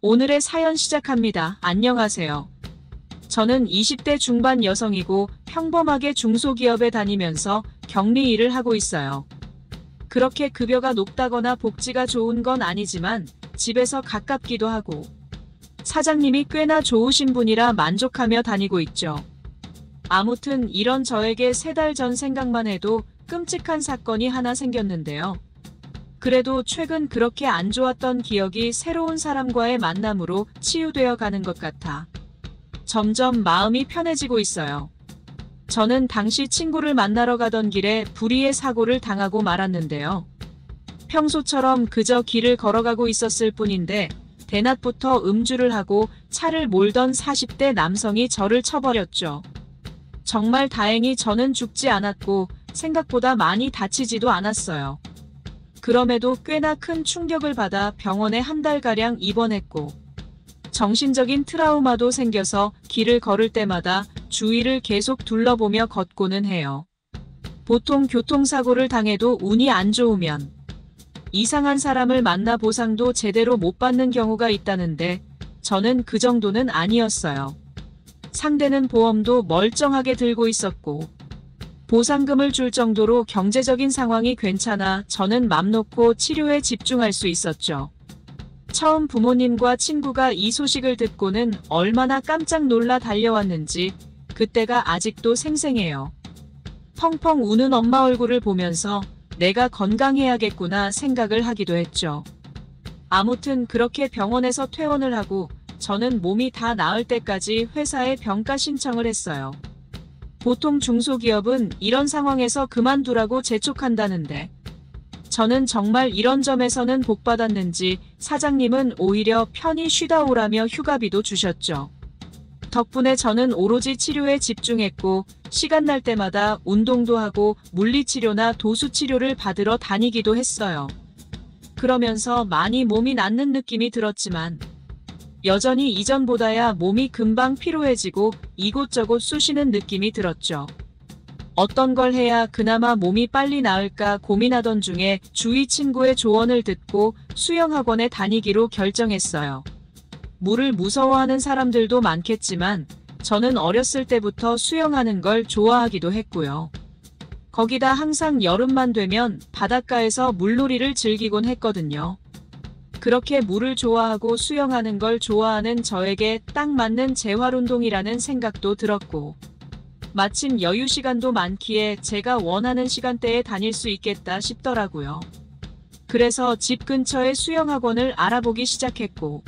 오늘의 사연 시작합니다. 안녕하세요. 저는 20대 중반 여성이고 평범하게 중소기업에 다니면서 격리 일을 하고 있어요. 그렇게 급여가 높다거나 복지가 좋은 건 아니지만 집에서 가깝기도 하고 사장님이 꽤나 좋으신 분이라 만족하며 다니고 있죠. 아무튼 이런 저에게 3달 전 생각만 해도 끔찍한 사건이 하나 생겼는데요. 그래도 최근 그렇게 안 좋았던 기억이 새로운 사람과의 만남으로 치유되어 가는 것 같아 점점 마음이 편해지고 있어요. 저는 당시 친구를 만나러 가던 길에 불의의 사고를 당하고 말았는데요. 평소처럼 그저 길을 걸어가고 있었을 뿐인데 대낮부터 음주를 하고 차를 몰던 40대 남성이 저를 쳐버렸죠. 정말 다행히 저는 죽지 않았고 생각보다 많이 다치지도 않았어요. 그럼에도 꽤나 큰 충격을 받아 병원에 1달가량 입원했고 정신적인 트라우마도 생겨서 길을 걸을 때마다 주위를 계속 둘러보며 걷고는 해요. 보통 교통사고를 당해도 운이 안 좋으면 이상한 사람을 만나 보상도 제대로 못 받는 경우가 있다는데 저는 그 정도는 아니었어요. 상대는 보험도 멀쩡하게 들고 있었고 보상금을 줄 정도로 경제적인 상황이 괜찮아 저는 맘 놓고 치료에 집중할 수 있었죠. 처음 부모님과 친구가 이 소식을 듣고는 얼마나 깜짝 놀라 달려왔는지 그때가 아직도 생생해요. 펑펑 우는 엄마 얼굴을 보면서 내가 건강해야겠구나 생각을 하기도 했죠. 아무튼 그렇게 병원에서 퇴원을 하고 저는 몸이 다 나을 때까지 회사에 병가 신청을 했어요. 보통 중소기업은 이런 상황에서 그만두라고 재촉한다는데 저는 정말 이런 점에서는 복받았는지 사장님은 오히려 편히 쉬다 오라며 휴가비도 주셨죠. 덕분에 저는 오로지 치료에 집중했고 시간 날 때마다 운동도 하고 물리치료나 도수치료를 받으러 다니기도 했어요. 그러면서 많이 몸이 낫는 느낌이 들었지만 여전히 이전보다야 몸이 금방 피로해지고 이곳저곳 쑤시는 느낌이 들었죠. 어떤 걸 해야 그나마 몸이 빨리 나을까 고민하던 중에 주위 친구의 조언을 듣고 수영학원에 다니기로 결정했어요. 물을 무서워하는 사람들도 많겠지만 저는 어렸을 때부터 수영하는 걸 좋아하기도 했고요. 거기다 항상 여름만 되면 바닷가에서 물놀이를 즐기곤 했거든요. 그렇게 물을 좋아하고 수영하는 걸 좋아하는 저에게 딱 맞는 재활운동이라는 생각도 들었고 마침 여유 시간도 많기에 제가 원하는 시간대에 다닐 수 있겠다 싶더라고요. 그래서 집 근처에 수영학원을 알아보기 시작했고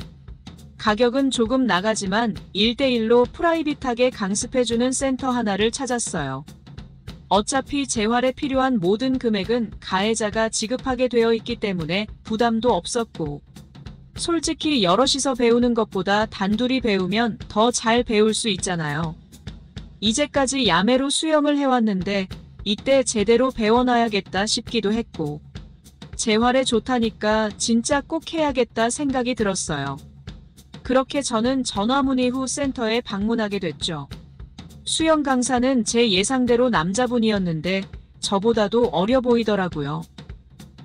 가격은 조금 나가지만 1대1로 프라이빗하게 강습해주는 센터 하나를 찾았어요. 어차피 재활에 필요한 모든 금액은 가해자가 지급하게 되어 있기 때문에 부담도 없었고 솔직히 여럿이서 배우는 것보다 단둘이 배우면 더 잘 배울 수 있잖아요. 이제까지 야매로 수영을 해왔는데 이때 제대로 배워놔야겠다 싶기도 했고 재활에 좋다니까 진짜 꼭 해야겠다 생각이 들었어요. 그렇게 저는 전화문의 후 센터에 방문하게 됐죠. 수영 강사는 제 예상대로 남자분이었는데 저보다도 어려 보이더라고요.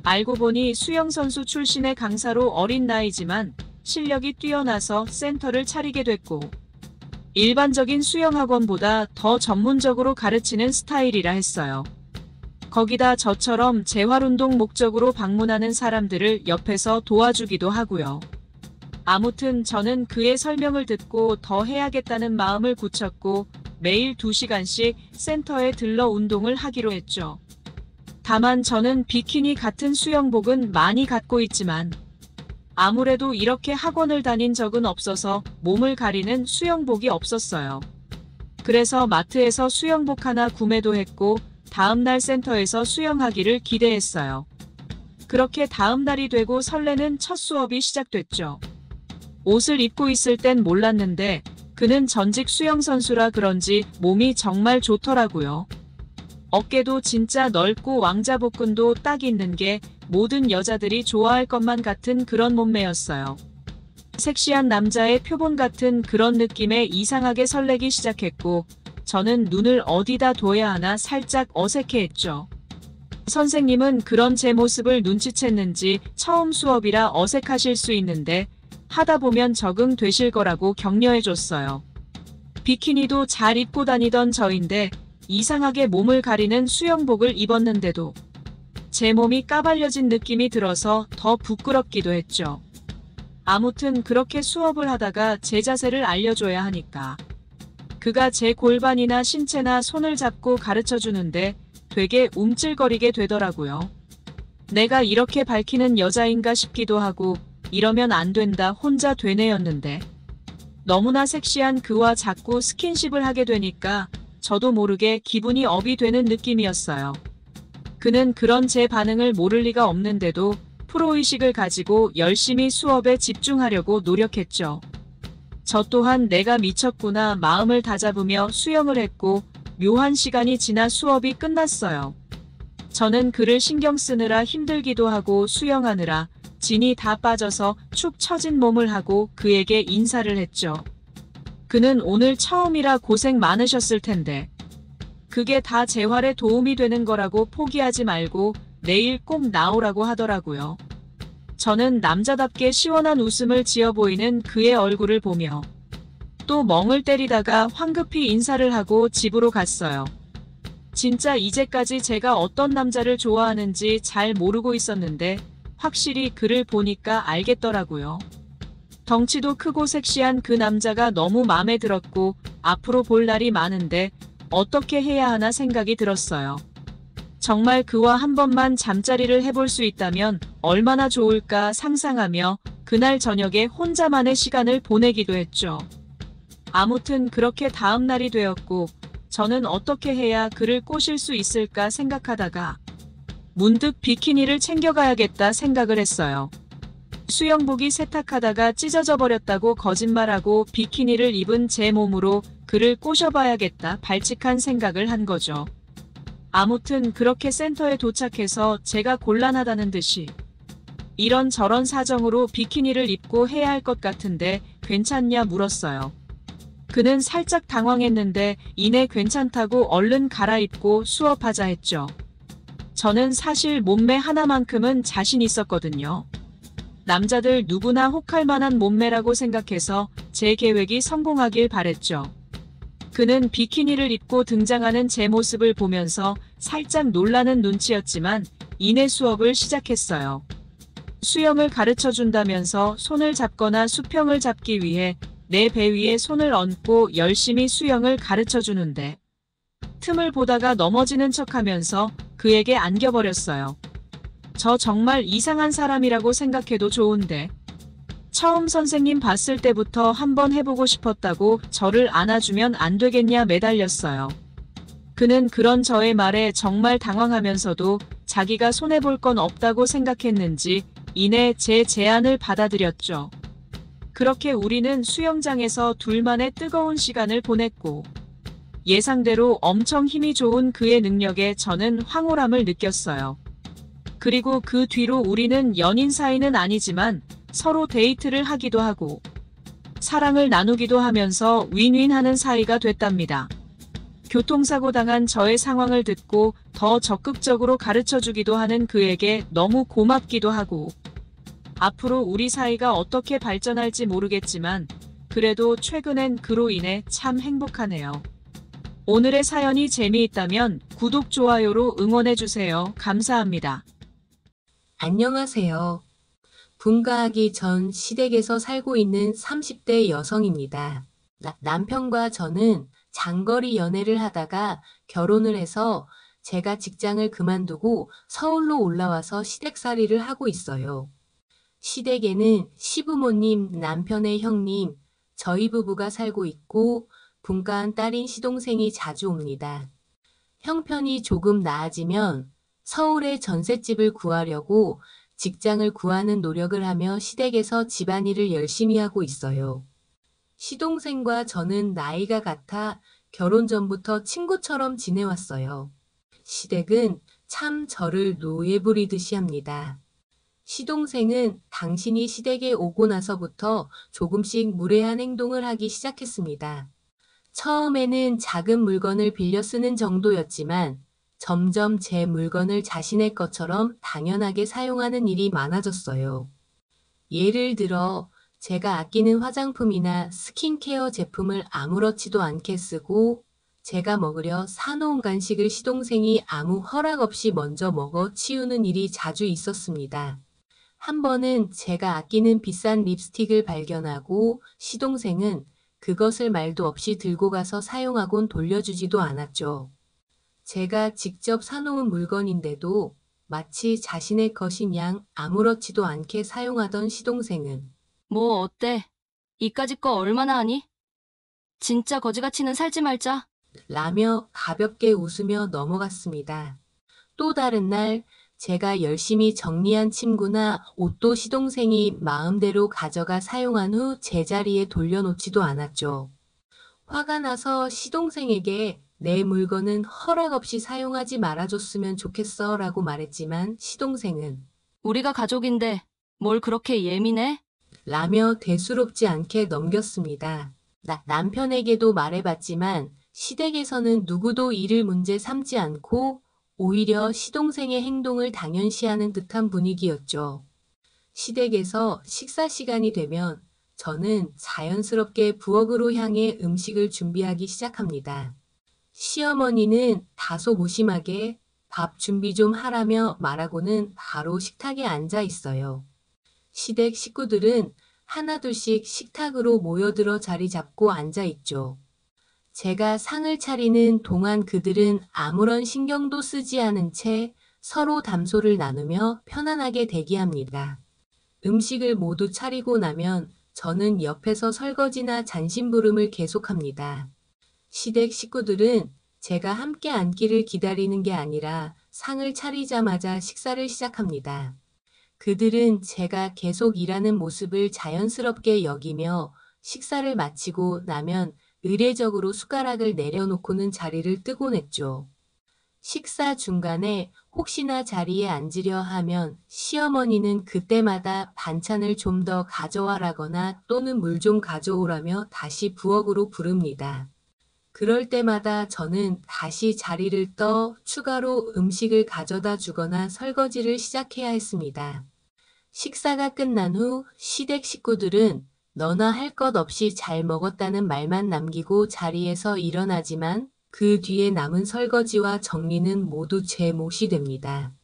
알고 보니 수영선수 출신의 강사로 어린 나이지만 실력이 뛰어나서 센터를 차리게 됐고 일반적인 수영학원보다 더 전문적으로 가르치는 스타일이라 했어요. 거기다 저처럼 재활운동 목적으로 방문하는 사람들을 옆에서 도와주기도 하고요. 아무튼 저는 그의 설명을 듣고 더 해야겠다는 마음을 굳혔고 매일 2시간씩 센터에 들러 운동을 하기로 했죠. 다만 저는 비키니 같은 수영복은 많이 갖고 있지만 아무래도 이렇게 학원을 다닌 적은 없어서 몸을 가리는 수영복이 없었어요. 그래서 마트에서 수영복 하나 구매도 했고 다음날 센터에서 수영하기를 기대했어요. 그렇게 다음날이 되고 설레는 첫 수업이 시작됐죠. 옷을 입고 있을 땐 몰랐는데 그는 전직 수영선수라 그런지 몸이 정말 좋더라고요. 어깨도 진짜 넓고 왕자복근도 딱 있는 게 모든 여자들이 좋아할 것만 같은 그런 몸매였어요. 섹시한 남자의 표본 같은 그런 느낌에 이상하게 설레기 시작했고 저는 눈을 어디다 둬야 하나 살짝 어색해했죠. 선생님은 그런 제 모습을 눈치챘는지 처음 수업이라 어색하실 수 있는데 하다 보면 적응되실 거라고 격려해줬어요. 비키니도 잘 입고 다니던 저인데 이상하게 몸을 가리는 수영복을 입었는데도 제 몸이 까발려진 느낌이 들어서 더 부끄럽기도 했죠. 아무튼 그렇게 수업을 하다가 제 자세를 알려줘야 하니까 그가 제 골반이나 신체나 손을 잡고 가르쳐 주는데 되게 움찔거리게 되더라고요. 내가 이렇게 밝히는 여자인가 싶기도 하고 이러면 안 된다 혼자 되뇌였는데 너무나 섹시한 그와 자꾸 스킨십을 하게 되니까 저도 모르게 기분이 업이 되는 느낌이었어요. 그는 그런 제 반응을 모를 리가 없는데도 프로의식을 가지고 열심히 수업에 집중하려고 노력했죠. 저 또한 내가 미쳤구나 마음을 다잡으며 수영을 했고 묘한 시간이 지나 수업이 끝났어요. 저는 그를 신경 쓰느라 힘들기도 하고 수영하느라 진이 다 빠져서 축 처진 몸을 하고 그에게 인사를 했죠. 그는 오늘 처음이라 고생 많으셨을 텐데 그게 다 재활에 도움이 되는 거라고 포기하지 말고 내일 꼭 나오라고 하더라고요. 저는 남자답게 시원한 웃음을 지어 보이는 그의 얼굴을 보며 또 멍을 때리다가 황급히 인사를 하고 집으로 갔어요. 진짜 이제까지 제가 어떤 남자를 좋아하는지 잘 모르고 있었는데 확실히 그를 보니까 알겠더라고요. 덩치도 크고 섹시한 그 남자가 너무 마음에 들었고 앞으로 볼 날이 많은데 어떻게 해야 하나 생각이 들었어요. 정말 그와 한 번만 잠자리를 해볼 수 있다면 얼마나 좋을까 상상하며 그날 저녁에 혼자만의 시간을 보내기도 했죠. 아무튼 그렇게 다음 날이 되었고 저는 어떻게 해야 그를 꼬실 수 있을까 생각하다가 문득 비키니를 챙겨가야겠다 생각을 했어요. 수영복이 세탁하다가 찢어져 버렸다고 거짓말하고 비키니를 입은 제 몸으로 그를 꼬셔봐야겠다 발칙한 생각을 한 거죠. 아무튼 그렇게 센터에 도착해서 제가 곤란하다는 듯이 이런저런 사정으로 비키니를 입고 해야 할 것 같은데 괜찮냐 물었어요. 그는 살짝 당황했는데 이내 괜찮다고 얼른 갈아입고 수업하자 했죠. 저는 사실 몸매 하나만큼은 자신 있었거든요. 남자들 누구나 혹할 만한 몸매라고 생각해서 제 계획이 성공하길 바랬죠. 그는 비키니를 입고 등장하는 제 모습을 보면서 살짝 놀라는 눈치였지만 이내 수업을 시작했어요. 수영을 가르쳐 준다면서 손을 잡거나 수평을 잡기 위해 내 배 위에 손을 얹고 열심히 수영을 가르쳐 주는데 틈을 보다가 넘어지는 척하면서 그에게 안겨버렸어요. 저 정말 이상한 사람이라고 생각해도 좋은데 처음 선생님 봤을 때부터 한번 해보고 싶었다고 저를 안아주면 안 되겠냐 매달렸어요. 그는 그런 저의 말에 정말 당황하면서도 자기가 손해볼 건 없다고 생각했는지 이내 제 제안을 받아들였죠. 그렇게 우리는 수영장에서 둘만의 뜨거운 시간을 보냈고 예상대로 엄청 힘이 좋은 그의 능력에 저는 황홀함을 느꼈어요. 그리고 그 뒤로 우리는 연인 사이는 아니지만 서로 데이트를 하기도 하고 사랑을 나누기도 하면서 윈윈하는 사이가 됐답니다. 교통사고 당한 저의 상황을 듣고 더 적극적으로 가르쳐주기도 하는 그에게 너무 고맙기도 하고 앞으로 우리 사이가 어떻게 발전할지 모르겠지만 그래도 최근엔 그로 인해 참 행복하네요. 오늘의 사연이 재미있다면 구독, 좋아요로 응원해주세요. 감사합니다. 안녕하세요. 분가하기 전 시댁에서 살고 있는 30대 여성입니다. 남편과 저는 장거리 연애를 하다가 결혼을 해서 제가 직장을 그만두고 서울로 올라와서 시댁살이를 하고 있어요. 시댁에는 시부모님, 남편의 형님, 저희 부부가 살고 있고 분가한 딸인 시동생이 자주 옵니다. 형편이 조금 나아지면 서울에 전셋집을 구하려고 직장을 구하는 노력을 하며 시댁에서 집안일을 열심히 하고 있어요. 시동생과 저는 나이가 같아 결혼 전부터 친구처럼 지내왔어요. 시댁은 참 저를 노예 부리듯이 합니다. 시동생은 당신이 시댁에 오고 나서부터 조금씩 무례한 행동을 하기 시작했습니다. 처음에는 작은 물건을 빌려 쓰는 정도였지만 점점 제 물건을 자신의 것처럼 당연하게 사용하는 일이 많아졌어요. 예를 들어 제가 아끼는 화장품이나 스킨케어 제품을 아무렇지도 않게 쓰고 제가 먹으려 사놓은 간식을 시동생이 아무 허락 없이 먼저 먹어 치우는 일이 자주 있었습니다. 한 번은 제가 아끼는 비싼 립스틱을 발견하고 시동생은 그것을 말도 없이 들고 가서 사용하곤 돌려주지도 않았죠. 제가 직접 사놓은 물건인데도 마치 자신의 것인 양 아무렇지도 않게 사용하던 시동생은 뭐 어때? 이까짓 거 얼마나 하니? 진짜 거지같이는 살지 말자. 라며 가볍게 웃으며 넘어갔습니다. 또 다른 날 제가 열심히 정리한 침구나 옷도 시동생이 마음대로 가져가 사용한 후 제자리에 돌려놓지도 않았죠. 화가 나서 시동생에게 내 물건은 허락 없이 사용하지 말아줬으면 좋겠어 라고 말했지만 시동생은 우리가 가족인데 뭘 그렇게 예민해? 라며 대수롭지 않게 넘겼습니다. 남편에게도 말해봤지만 시댁에서는 누구도 이를 문제 삼지 않고 오히려 시동생의 행동을 당연시하는 듯한 분위기였죠. 시댁에서 식사 시간이 되면 저는 자연스럽게 부엌으로 향해 음식을 준비하기 시작합니다. 시어머니는 다소 무심하게 밥 준비 좀 하라며 말하고는 바로 식탁에 앉아 있어요. 시댁 식구들은 하나둘씩 식탁으로 모여들어 자리 잡고 앉아 있죠. 제가 상을 차리는 동안 그들은 아무런 신경도 쓰지 않은 채 서로 담소를 나누며 편안하게 대기합니다. 음식을 모두 차리고 나면 저는 옆에서 설거지나 잔심부름을 계속합니다. 시댁 식구들은 제가 함께 앉기를 기다리는 게 아니라 상을 차리자마자 식사를 시작합니다. 그들은 제가 계속 일하는 모습을 자연스럽게 여기며 식사를 마치고 나면 의례적으로 숟가락을 내려놓고는 자리를 뜨곤 했죠. 식사 중간에 혹시나 자리에 앉으려 하면 시어머니는 그때마다 반찬을 좀 더 가져와라거나 또는 물 좀 가져오라며 다시 부엌으로 부릅니다. 그럴 때마다 저는 다시 자리를 떠 추가로 음식을 가져다 주거나 설거지를 시작해야 했습니다. 식사가 끝난 후 시댁 식구들은 너나 할 것 없이 잘 먹었다는 말만 남기고 자리에서 일어나지만 그 뒤에 남은 설거지와 정리는 모두 제 몫이 됩니다.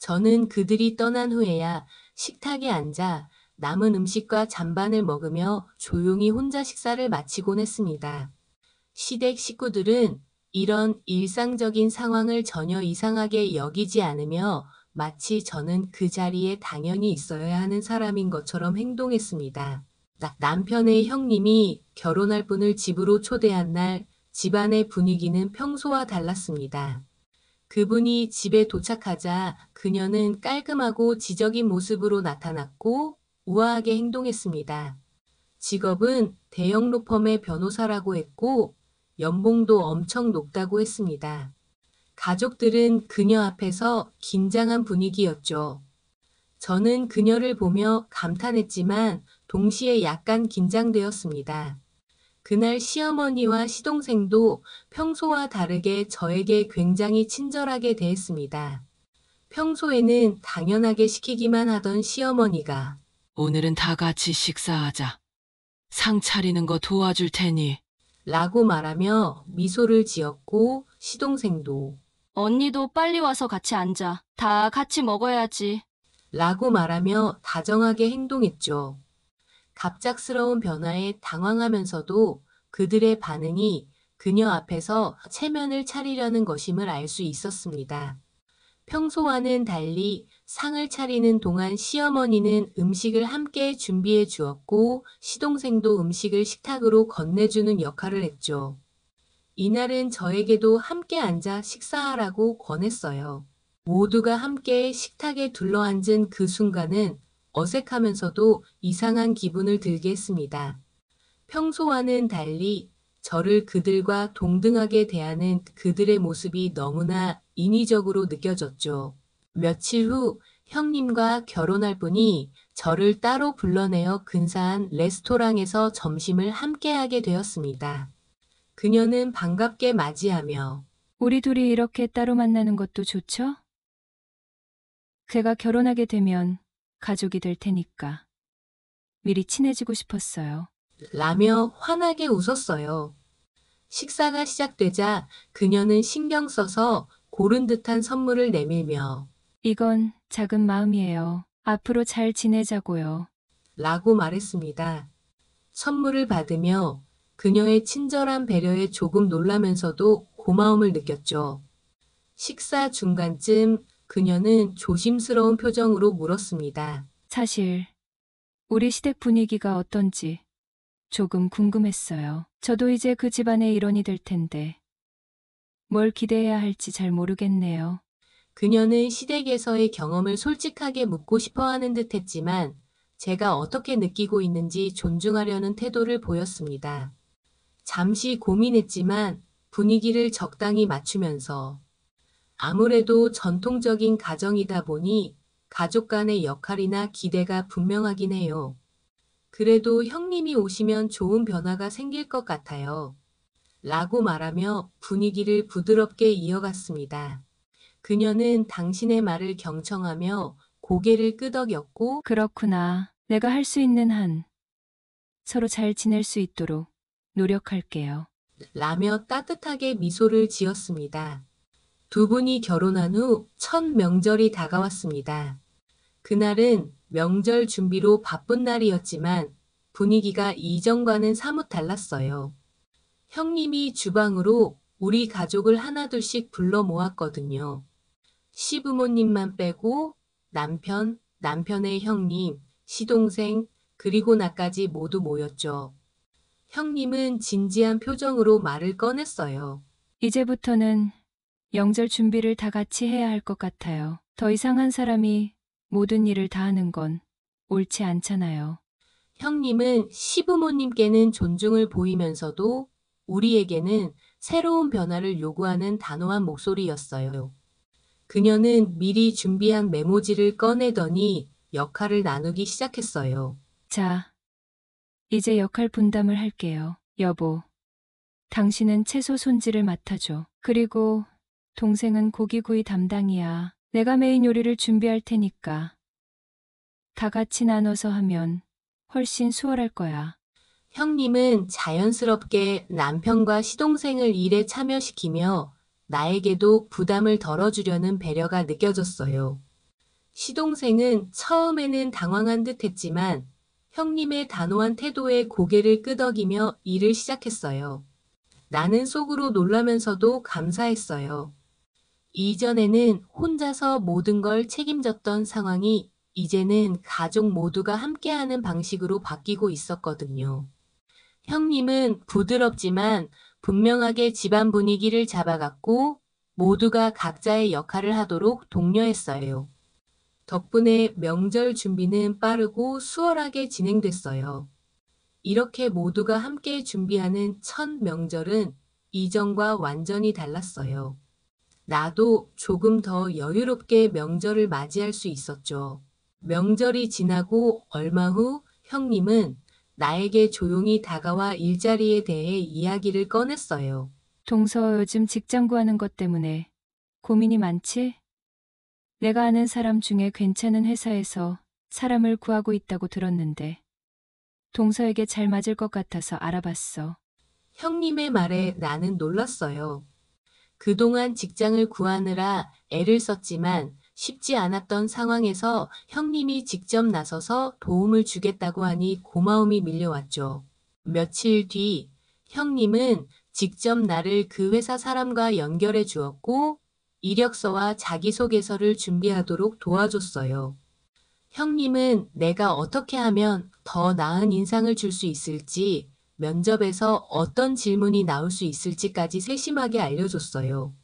저는 그들이 떠난 후에야 식탁에 앉아 남은 음식과 잔반을 먹으며 조용히 혼자 식사를 마치곤 했습니다. 시댁 식구들은 이런 일상적인 상황을 전혀 이상하게 여기지 않으며 마치 저는 그 자리에 당연히 있어야 하는 사람인 것처럼 행동했습니다. 남편의 형님이 결혼할 분을 집으로 초대한 날 집안의 분위기는 평소와 달랐습니다. 그분이 집에 도착하자 그녀는 깔끔하고 지적인 모습으로 나타났고 우아하게 행동했습니다. 직업은 대형 로펌의 변호사라고 했고 연봉도 엄청 높다고 했습니다. 가족들은 그녀 앞에서 긴장한 분위기였죠. 저는 그녀를 보며 감탄했지만 동시에 약간 긴장되었습니다. 그날 시어머니와 시동생도 평소와 다르게 저에게 굉장히 친절하게 대했습니다. 평소에는 당연하게 시키기만 하던 시어머니가 오늘은 다 같이 식사하자. 상 차리는 거 도와줄 테니. 라고 말하며 미소를 지었고 시동생도 언니도 빨리 와서 같이 앉아. 다 같이 먹어야지. 라고 말하며 다정하게 행동했죠. 갑작스러운 변화에 당황하면서도 그들의 반응이 그녀 앞에서 체면을 차리려는 것임을 알 수 있었습니다. 평소와는 달리 상을 차리는 동안 시어머니는 음식을 함께 준비해 주었고 시동생도 음식을 식탁으로 건네주는 역할을 했죠. 이날은 저에게도 함께 앉아 식사하라고 권했어요. 모두가 함께 식탁에 둘러앉은 그 순간은 어색하면서도 이상한 기분을 들게 했습니다. 평소와는 달리 저를 그들과 동등하게 대하는 그들의 모습이 너무나 인위적으로 느껴졌죠. 며칠 후 형님과 결혼할 분이 저를 따로 불러내어 근사한 레스토랑에서 점심을 함께하게 되었습니다. 그녀는 반갑게 맞이하며 우리 둘이 이렇게 따로 만나는 것도 좋죠? 제가 결혼하게 되면 가족이 될 테니까. 미리 친해지고 싶었어요. 라며 환하게 웃었어요. 식사가 시작되자 그녀는 신경 써서 고른 듯한 선물을 내밀며 이건 작은 마음이에요. 앞으로 잘 지내자고요. 라고 말했습니다. 선물을 받으며 그녀의 친절한 배려에 조금 놀라면서도 고마움을 느꼈죠. 식사 중간쯤 그녀는 조심스러운 표정으로 물었습니다. 사실 우리 시댁 분위기가 어떤지 조금 궁금했어요. 저도 이제 그 집안의 일원이 될 텐데 뭘 기대해야 할지 잘 모르겠네요. 그녀는 시댁에서의 경험을 솔직하게 묻고 싶어 하는 듯 했지만 제가 어떻게 느끼고 있는지 존중하려는 태도를 보였습니다. 잠시 고민했지만 분위기를 적당히 맞추면서 아무래도 전통적인 가정이다 보니 가족 간의 역할이나 기대가 분명하긴 해요. 그래도 형님이 오시면 좋은 변화가 생길 것 같아요. 라고 말하며 분위기를 부드럽게 이어갔습니다. 그녀는 당신의 말을 경청하며 고개를 끄덕였고 그렇구나. 내가 할 수 있는 한 서로 잘 지낼 수 있도록 노력할게요. 라며 따뜻하게 미소를 지었습니다. 두 분이 결혼한 후 첫 명절이 다가왔습니다. 그날은 명절 준비로 바쁜 날이었지만 분위기가 이전과는 사뭇 달랐어요. 형님이 주방으로 우리 가족을 하나둘씩 불러 모았거든요. 시부모님만 빼고 남편, 남편의 형님, 시동생, 그리고 나까지 모두 모였죠. 형님은 진지한 표정으로 말을 꺼냈어요. 이제부터는 명절 준비를 다 같이 해야 할 것 같아요. 더 이상 한 사람이 모든 일을 다 하는 건 옳지 않잖아요. 형님은 시부모님께는 존중을 보이면서도 우리에게는 새로운 변화를 요구하는 단호한 목소리였어요. 그녀는 미리 준비한 메모지를 꺼내더니 역할을 나누기 시작했어요. 자, 이제 역할 분담을 할게요. 여보, 당신은 채소 손질을 맡아줘. 그리고 동생은 고기구이 담당이야. 내가 메인 요리를 준비할 테니까 다 같이 나눠서 하면 훨씬 수월할 거야. 형님은 자연스럽게 남편과 시동생을 일에 참여시키며 나에게도 부담을 덜어주려는 배려가 느껴졌어요. 시동생은 처음에는 당황한 듯 했지만 형님의 단호한 태도에 고개를 끄덕이며 일을 시작했어요. 나는 속으로 놀라면서도 감사했어요. 이전에는 혼자서 모든 걸 책임졌던 상황이 이제는 가족 모두가 함께하는 방식으로 바뀌고 있었거든요. 형님은 부드럽지만 분명하게 집안 분위기를 잡아갔고 모두가 각자의 역할을 하도록 독려했어요. 덕분에 명절 준비는 빠르고 수월하게 진행됐어요. 이렇게 모두가 함께 준비하는 첫 명절은 이전과 완전히 달랐어요. 나도 조금 더 여유롭게 명절을 맞이할 수 있었죠. 명절이 지나고 얼마 후 형님은 나에게 조용히 다가와 일자리에 대해 이야기를 꺼냈어요. 동서 요즘 직장 구하는 것 때문에 고민이 많지? 내가 아는 사람 중에 괜찮은 회사에서 사람을 구하고 있다고 들었는데 동서에게 잘 맞을 것 같아서 알아봤어. 형님의 말에 나는 놀랐어요. 그동안 직장을 구하느라 애를 썼지만 쉽지 않았던 상황에서 형님이 직접 나서서 도움을 주겠다고 하니 고마움이 밀려왔죠. 며칠 뒤 형님은 직접 나를 그 회사 사람과 연결해 주었고 이력서와 자기소개서를 준비하도록 도와줬어요. 형님은 내가 어떻게 하면 더 나은 인상을 줄 수 있을지, 면접에서 어떤 질문이 나올 수 있을지까지 세심하게 알려줬어요.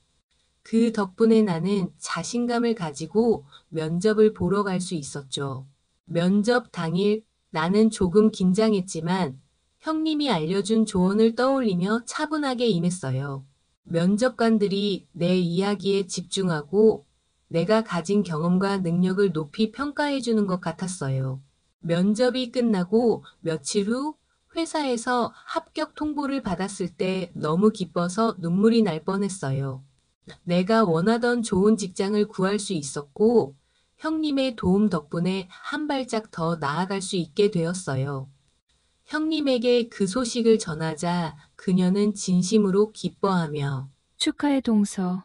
그 덕분에 나는 자신감을 가지고 면접을 보러 갈 수 있었죠. 면접 당일 나는 조금 긴장했지만 형님이 알려준 조언을 떠올리며 차분하게 임했어요. 면접관들이 내 이야기에 집중하고 내가 가진 경험과 능력을 높이 평가해 주는 것 같았어요. 면접이 끝나고 며칠 후 회사에서 합격 통보를 받았을 때 너무 기뻐서 눈물이 날 뻔했어요. 내가 원하던 좋은 직장을 구할 수 있었고 형님의 도움 덕분에 한 발짝 더 나아갈 수 있게 되었어요. 형님에게 그 소식을 전하자 그녀는 진심으로 기뻐하며 축하해, 동서.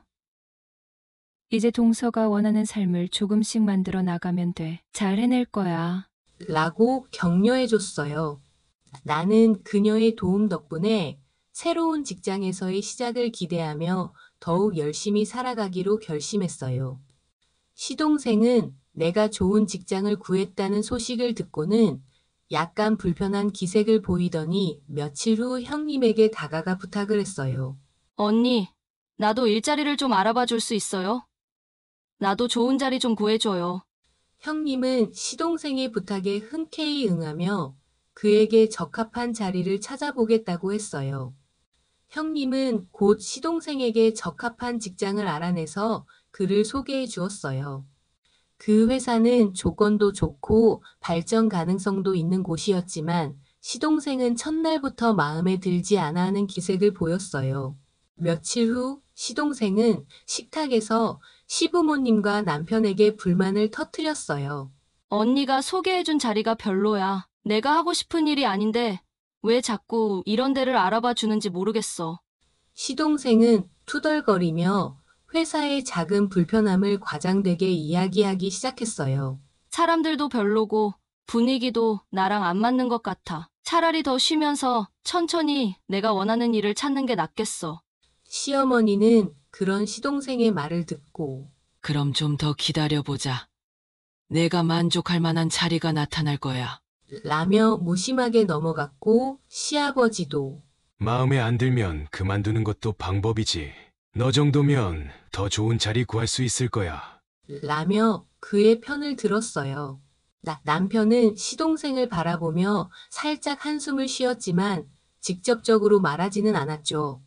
이제 동서가 원하는 삶을 조금씩 만들어 나가면 돼. 잘 해낼 거야. 라고 격려해줬어요. 나는 그녀의 도움 덕분에 새로운 직장에서의 시작을 기대하며 더욱 열심히 살아가기로 결심했어요. 시동생은 내가 좋은 직장을 구했다는 소식을 듣고는 약간 불편한 기색을 보이더니 며칠 후 형님에게 다가가 부탁을 했어요. 언니, 나도 일자리를 좀 알아봐 줄 수 있어요? 나도 좋은 자리 좀 구해줘요. 형님은 시동생의 부탁에 흔쾌히 응하며 그에게 적합한 자리를 찾아보겠다고 했어요. 형님은 곧 시동생에게 적합한 직장을 알아내서 그를 소개해 주었어요. 그 회사는 조건도 좋고 발전 가능성도 있는 곳이었지만 시동생은 첫날부터 마음에 들지 않아 하는 기색을 보였어요. 며칠 후 시동생은 식탁에서 시부모님과 남편에게 불만을 터뜨렸어요. 언니가 소개해준 자리가 별로야. 내가 하고 싶은 일이 아닌데 왜 자꾸 이런 데를 알아봐 주는지 모르겠어. 시동생은 투덜거리며 회사의 작은 불편함을 과장되게 이야기하기 시작했어요. 사람들도 별로고 분위기도 나랑 안 맞는 것 같아. 차라리 더 쉬면서 천천히 내가 원하는 일을 찾는 게 낫겠어. 시어머니는 그런 시동생의 말을 듣고 그럼 좀 더 기다려보자. 내가 만족할 만한 자리가 나타날 거야. 라며 무심하게 넘어갔고 시아버지도 마음에 안 들면 그만두는 것도 방법이지. 너 정도면 더 좋은 자리 구할 수 있을 거야. 라며 그의 편을 들었어요. 남편은 시동생을 바라보며 살짝 한숨을 쉬었지만 직접적으로 말하지는 않았죠.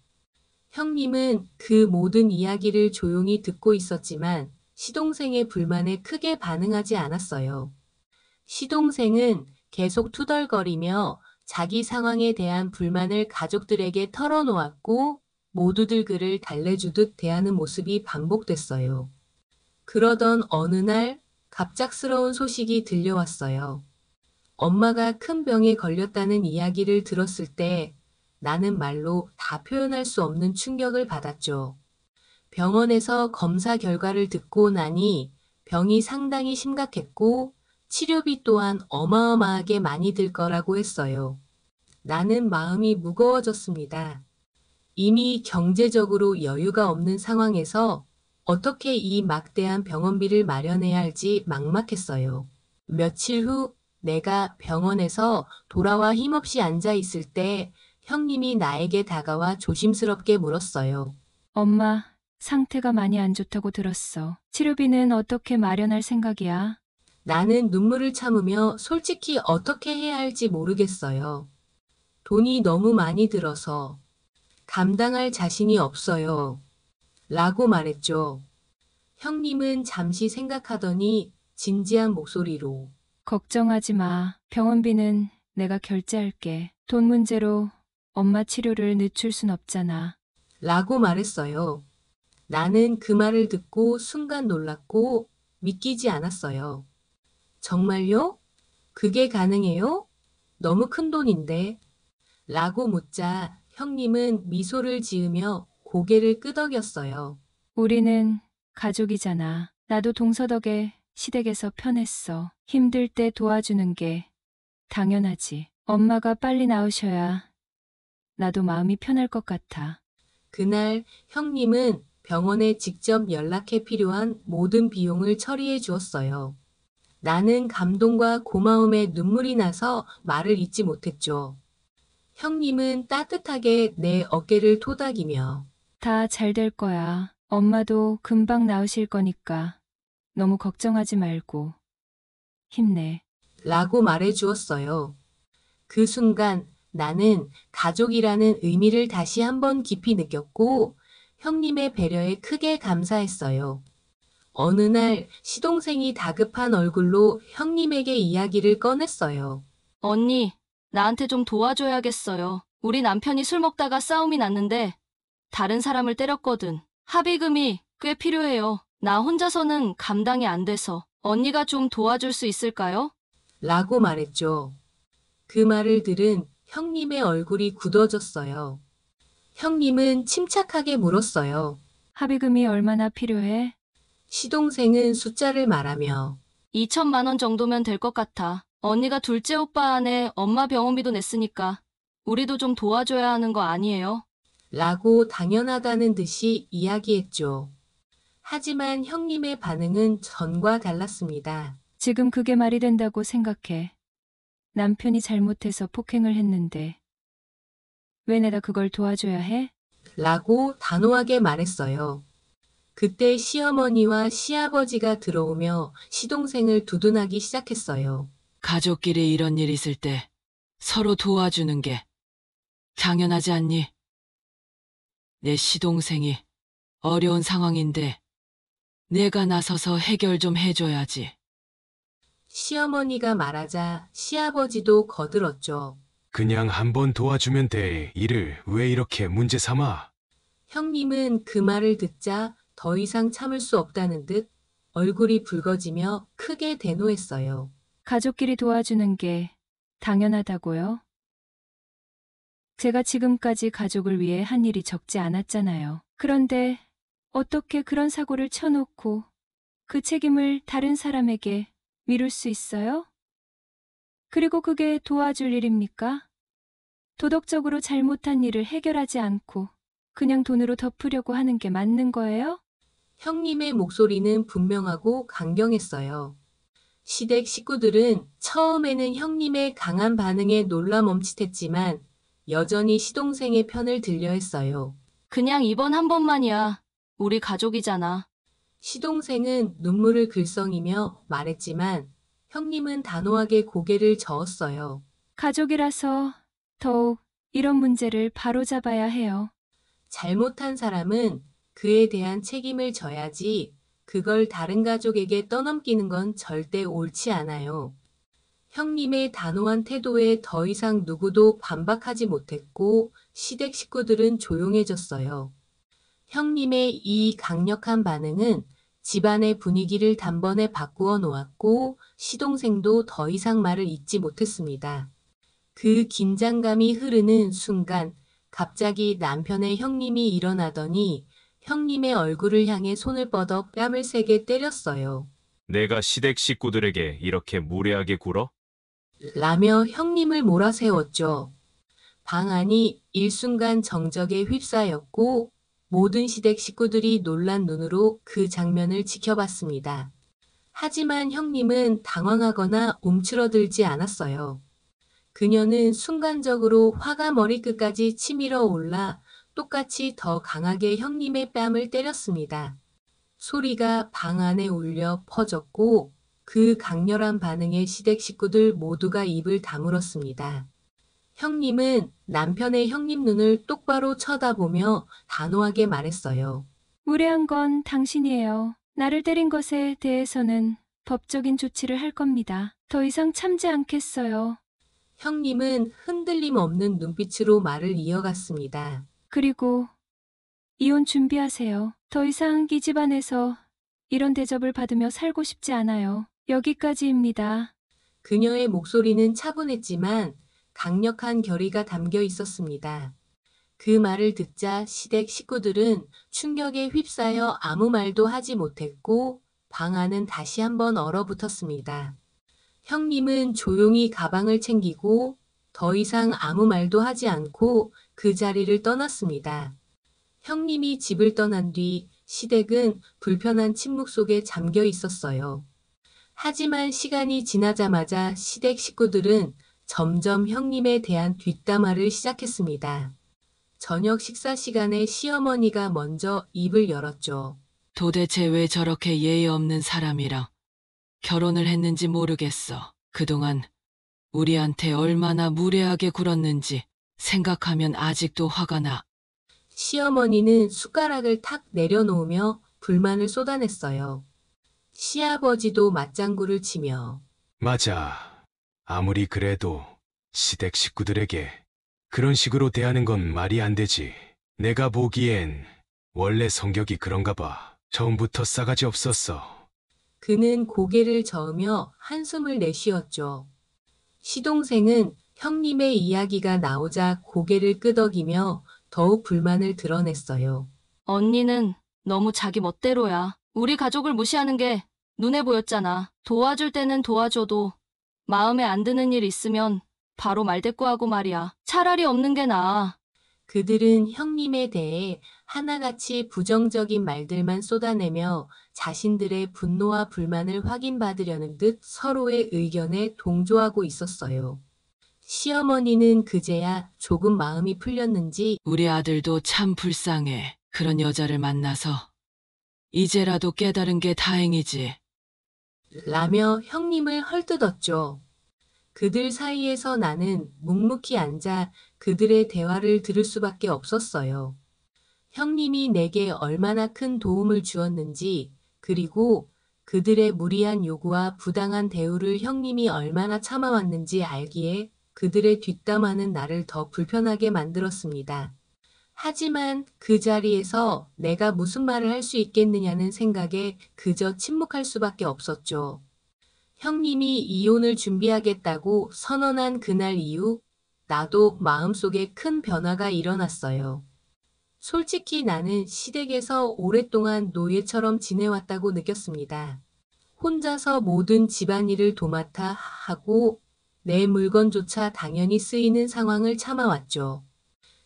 형님은 그 모든 이야기를 조용히 듣고 있었지만 시동생의 불만에 크게 반응하지 않았어요. 시동생은 계속 투덜거리며 자기 상황에 대한 불만을 가족들에게 털어놓았고 모두들 그를 달래주듯 대하는 모습이 반복됐어요. 그러던 어느 날 갑작스러운 소식이 들려왔어요. 엄마가 큰 병에 걸렸다는 이야기를 들었을 때 나는 말로 다 표현할 수 없는 충격을 받았죠. 병원에서 검사 결과를 듣고 나니 병이 상당히 심각했고 치료비 또한 어마어마하게 많이 들 거라고 했어요. 나는 마음이 무거워졌습니다. 이미 경제적으로 여유가 없는 상황에서 어떻게 이 막대한 병원비를 마련해야 할지 막막했어요. 며칠 후 내가 병원에서 돌아와 힘없이 앉아 있을 때 형님이 나에게 다가와 조심스럽게 물었어요. 엄마, 상태가 많이 안 좋다고 들었어. 치료비는 어떻게 마련할 생각이야? 나는 눈물을 참으며 솔직히 어떻게 해야 할지 모르겠어요. 돈이 너무 많이 들어서 감당할 자신이 없어요. 라고 말했죠. 형님은 잠시 생각하더니 진지한 목소리로 걱정하지 마. 병원비는 내가 결제할게. 돈 문제로 엄마 치료를 늦출 순 없잖아. 라고 말했어요. 나는 그 말을 듣고 순간 놀랐고 믿기지 않았어요. 정말요? 그게 가능해요? 너무 큰 돈인데. 라고 묻자 형님은 미소를 지으며 고개를 끄덕였어요. 우리는 가족이잖아. 나도 동서 덕에 시댁에서 편했어. 힘들 때 도와주는 게 당연하지. 엄마가 빨리 나으셔야 나도 마음이 편할 것 같아. 그날 형님은 병원에 직접 연락해 필요한 모든 비용을 처리해 주었어요. 나는 감동과 고마움에 눈물이 나서 말을 잇지 못했죠. 형님은 따뜻하게 내 어깨를 토닥이며 다 잘 될 거야. 엄마도 금방 나으실 거니까 너무 걱정하지 말고 힘내. 라고 말해 주었어요. 그 순간 나는 가족이라는 의미를 다시 한번 깊이 느꼈고 형님의 배려에 크게 감사했어요. 어느 날 시동생이 다급한 얼굴로 형님에게 이야기를 꺼냈어요. 언니, 나한테 좀 도와줘야겠어요. 우리 남편이 술 먹다가 싸움이 났는데 다른 사람을 때렸거든. 합의금이 꽤 필요해요. 나 혼자서는 감당이 안 돼서. 언니가 좀 도와줄 수 있을까요? 라고 말했죠. 그 말을 들은 형님의 얼굴이 굳어졌어요. 형님은 침착하게 물었어요. 합의금이 얼마나 필요해? 시동생은 숫자를 말하며 2천만 원 정도면 될 것 같아. 언니가 둘째 오빠 안에 엄마 병원비도 냈으니까 우리도 좀 도와줘야 하는 거 아니에요? 라고 당연하다는 듯이 이야기했죠. 하지만 형님의 반응은 전과 달랐습니다. 지금 그게 말이 된다고 생각해. 남편이 잘못해서 폭행을 했는데 왜 내가 그걸 도와줘야 해? 라고 단호하게 말했어요. 그때 시어머니와 시아버지가 들어오며 시동생을 두둔하기 시작했어요. 가족끼리 이런 일 있을 때 서로 도와주는 게 당연하지 않니? 내 시동생이 어려운 상황인데 내가 나서서 해결 좀 해줘야지. 시어머니가 말하자 시아버지도 거들었죠. 그냥 한번 도와주면 돼. 일을 왜 이렇게 문제 삼아? 형님은 그 말을 듣자 더 이상 참을 수 없다는 듯 얼굴이 붉어지며 크게 대노했어요. 가족끼리 도와주는 게 당연하다고요? 제가 지금까지 가족을 위해 한 일이 적지 않았잖아요. 그런데 어떻게 그런 사고를 쳐놓고 그 책임을 다른 사람에게 미룰 수 있어요? 그리고 그게 도와줄 일입니까? 도덕적으로 잘못한 일을 해결하지 않고 그냥 돈으로 덮으려고 하는 게 맞는 거예요? 형님의 목소리는 분명하고 강경했어요. 시댁 식구들은 처음에는 형님의 강한 반응에 놀라 멈칫했지만 여전히 시동생의 편을 들려 했어요. 그냥 이번 한 번만이야. 우리 가족이잖아. 시동생은 눈물을 글썽이며 말했지만 형님은 단호하게 고개를 저었어요. 가족이라서 더욱 이런 문제를 바로잡아야 해요. 잘못한 사람은 그에 대한 책임을 져야지 그걸 다른 가족에게 떠넘기는 건 절대 옳지 않아요. 형님의 단호한 태도에 더 이상 누구도 반박하지 못했고 시댁 식구들은 조용해졌어요. 형님의 이 강력한 반응은 집안의 분위기를 단번에 바꾸어 놓았고 시동생도 더 이상 말을 잇지 못했습니다. 그 긴장감이 흐르는 순간 갑자기 남편의 형님이 일어나더니 형님의 얼굴을 향해 손을 뻗어 뺨을 세게 때렸어요. 내가 시댁 식구들에게 이렇게 무례하게 굴어? 라며 형님을 몰아세웠죠. 방 안이 일순간 정적에 휩싸였고 모든 시댁 식구들이 놀란 눈으로 그 장면을 지켜봤습니다. 하지만 형님은 당황하거나 움츠러들지 않았어요. 그녀는 순간적으로 화가 머리끝까지 치밀어 올라 똑같이 더 강하게 형님의 뺨을 때렸습니다. 소리가 방 안에 울려 퍼졌고 그 강렬한 반응에 시댁 식구들 모두가 입을 다물었습니다. 형님은 남편의 형님 눈을 똑바로 쳐다보며 단호하게 말했어요. 무례한 건 당신이에요. 나를 때린 것에 대해서는 법적인 조치를 할 겁니다. 더 이상 참지 않겠어요. 형님은 흔들림 없는 눈빛으로 말을 이어갔습니다. 그리고 이혼 준비하세요. 더 이상 이 집안에서 이런 대접을 받으며 살고 싶지 않아요. 여기까지입니다. 그녀의 목소리는 차분했지만 강력한 결의가 담겨 있었습니다. 그 말을 듣자 시댁 식구들은 충격에 휩싸여 아무 말도 하지 못했고 방 안은 다시 한번 얼어붙었습니다. 형님은 조용히 가방을 챙기고 더 이상 아무 말도 하지 않고 그 자리를 떠났습니다. 형님이 집을 떠난 뒤 시댁은 불편한 침묵 속에 잠겨 있었어요. 하지만 시간이 지나자마자 시댁 식구들은 점점 형님에 대한 뒷담화를 시작했습니다. 저녁 식사 시간에 시어머니가 먼저 입을 열었죠. 도대체 왜 저렇게 예의 없는 사람이랑 결혼을 했는지 모르겠어. 그동안 우리한테 얼마나 무례하게 굴었는지 생각하면 아직도 화가 나. 시어머니는 숟가락을 탁 내려놓으며 불만을 쏟아냈어요. 시아버지도 맞장구를 치며 맞아. 아무리 그래도 시댁 식구들에게 그런 식으로 대하는 건 말이 안 되지. 내가 보기엔 원래 성격이 그런가 봐. 처음부터 싸가지 없었어. 그는 고개를 저으며 한숨을 내쉬었죠. 시동생은 형님의 이야기가 나오자 고개를 끄덕이며 더욱 불만을 드러냈어요. 언니는 너무 자기 멋대로야. 우리 가족을 무시하는 게 눈에 보였잖아. 도와줄 때는 도와줘도 마음에 안 드는 일 있으면 바로 말대꾸하고 말이야. 차라리 없는 게 나아. 그들은 형님에 대해 하나같이 부정적인 말들만 쏟아내며 자신들의 분노와 불만을 확인받으려는 듯 서로의 의견에 동조하고 있었어요. 시어머니는 그제야 조금 마음이 풀렸는지 우리 아들도 참 불쌍해. 그런 여자를 만나서 이제라도 깨달은 게 다행이지. 라며 형님을 헐뜯었죠. 그들 사이에서 나는 묵묵히 앉아 그들의 대화를 들을 수밖에 없었어요. 형님이 내게 얼마나 큰 도움을 주었는지, 그리고 그들의 무리한 요구와 부당한 대우를 형님이 얼마나 참아왔는지 알기에 그들의 뒷담화는 나를 더 불편하게 만들었습니다. 하지만 그 자리에서 내가 무슨 말을 할 수 있겠느냐는 생각에 그저 침묵할 수밖에 없었죠. 형님이 이혼을 준비하겠다고 선언한 그날 이후 나도 마음속에 큰 변화가 일어났어요. 솔직히 나는 시댁에서 오랫동안 노예처럼 지내왔다고 느꼈습니다. 혼자서 모든 집안일을 도맡아 하고 내 물건조차 당연히 쓰이는 상황을 참아왔죠.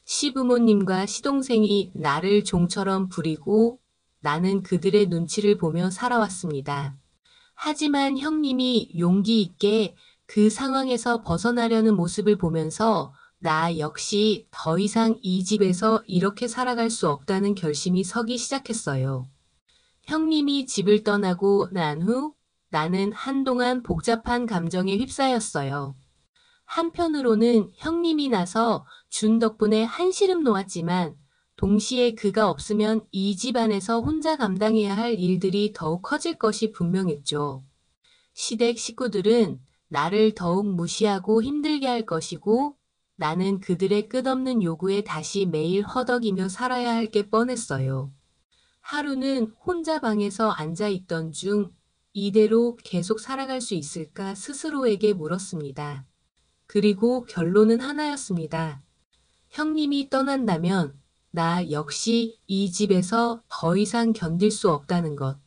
시부모님과 시동생이 나를 종처럼 부리고 나는 그들의 눈치를 보며 살아왔습니다. 하지만 형님이 용기 있게 그 상황에서 벗어나려는 모습을 보면서 나 역시 더 이상 이 집에서 이렇게 살아갈 수 없다는 결심이 서기 시작했어요. 형님이 집을 떠나고 난 후 나는 한동안 복잡한 감정에 휩싸였어요. 한편으로는 형님이 나서 준 덕분에 한시름 놓았지만 동시에 그가 없으면 이 집안에서 혼자 감당해야 할 일들이 더욱 커질 것이 분명했죠. 시댁 식구들은 나를 더욱 무시하고 힘들게 할 것이고 나는 그들의 끝없는 요구에 다시 매일 허덕이며 살아야 할 게 뻔했어요. 하루는 혼자 방에서 앉아 있던 중 이대로 계속 살아갈 수 있을까 스스로에게 물었습니다. 그리고 결론은 하나였습니다. 형님이 떠난다면 나 역시 이 집에서 더 이상 견딜 수 없다는 것.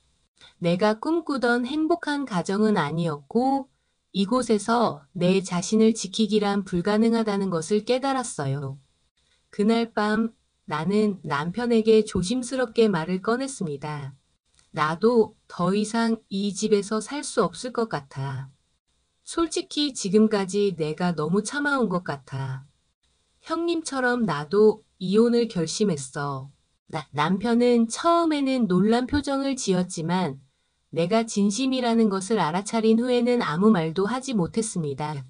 내가 꿈꾸던 행복한 가정은 아니었고 이곳에서 내 자신을 지키기란 불가능하다는 것을 깨달았어요. 그날 밤 나는 남편에게 조심스럽게 말을 꺼냈습니다. 나도 더 이상 이 집에서 살 수 없을 것 같아. 솔직히 지금까지 내가 너무 참아온 것 같아. 형님처럼 나도 이혼을 결심했어. 남편은 처음에는 놀란 표정을 지었지만 내가 진심이라는 것을 알아차린 후에는 아무 말도 하지 못했습니다.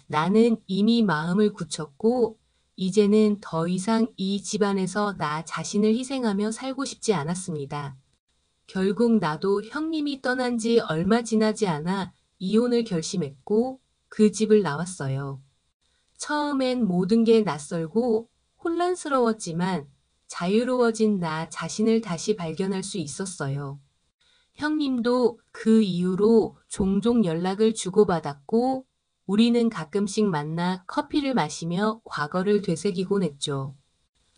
나는 이미 마음을 굳혔고 이제는 더 이상 이 집안에서 나 자신을 희생하며 살고 싶지 않았습니다. 결국 나도 형님이 떠난 지 얼마 지나지 않아 이혼을 결심했고 그 집을 나왔어요. 처음엔 모든 게 낯설고 혼란스러웠지만 자유로워진 나 자신을 다시 발견할 수 있었어요. 형님도 그 이후로 종종 연락을 주고받았고 우리는 가끔씩 만나 커피를 마시며 과거를 되새기곤 했죠.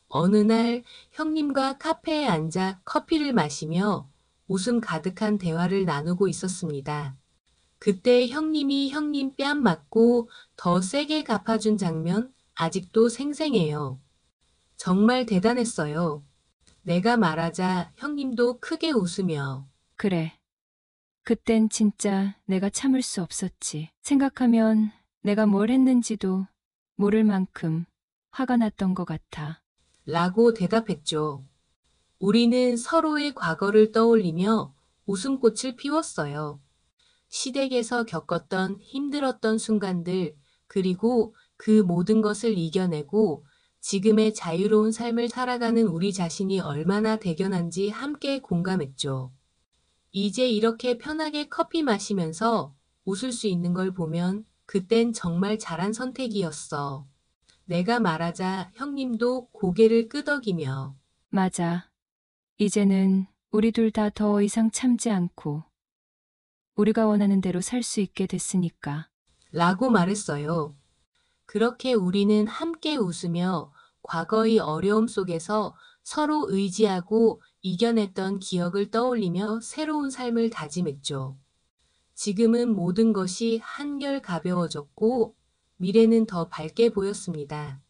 어느 날 형님과 카페에 앉아 커피를 마시며 웃음 가득한 대화를 나누고 있었습니다. 그때 형님이 형님 뺨 맞고 더 세게 갚아준 장면 아직도 생생해요. 정말 대단했어요. 내가 말하자 형님도 크게 웃으며 그래. 그땐 진짜 내가 참을 수 없었지. 생각하면 내가 뭘 했는지도 모를 만큼 화가 났던 것 같아. 라고 대답했죠. 우리는 서로의 과거를 떠올리며 웃음꽃을 피웠어요. 시댁에서 겪었던 힘들었던 순간들, 그리고 그 모든 것을 이겨내고 지금의 자유로운 삶을 살아가는 우리 자신이 얼마나 대견한지 함께 공감했죠. 이제 이렇게 편하게 커피 마시면서 웃을 수 있는 걸 보면 그땐 정말 잘한 선택이었어. 내가 말하자 형님도 고개를 끄덕이며 맞아. 이제는 우리 둘 다 더 이상 참지 않고 우리가 원하는 대로 살 수 있게 됐으니까. 라고 말했어요. 그렇게 우리는 함께 웃으며 과거의 어려움 속에서 서로 의지하고 이겨냈던 기억을 떠올리며 새로운 삶을 다짐했죠. 지금은 모든 것이 한결 가벼워졌고 미래는 더 밝게 보였습니다.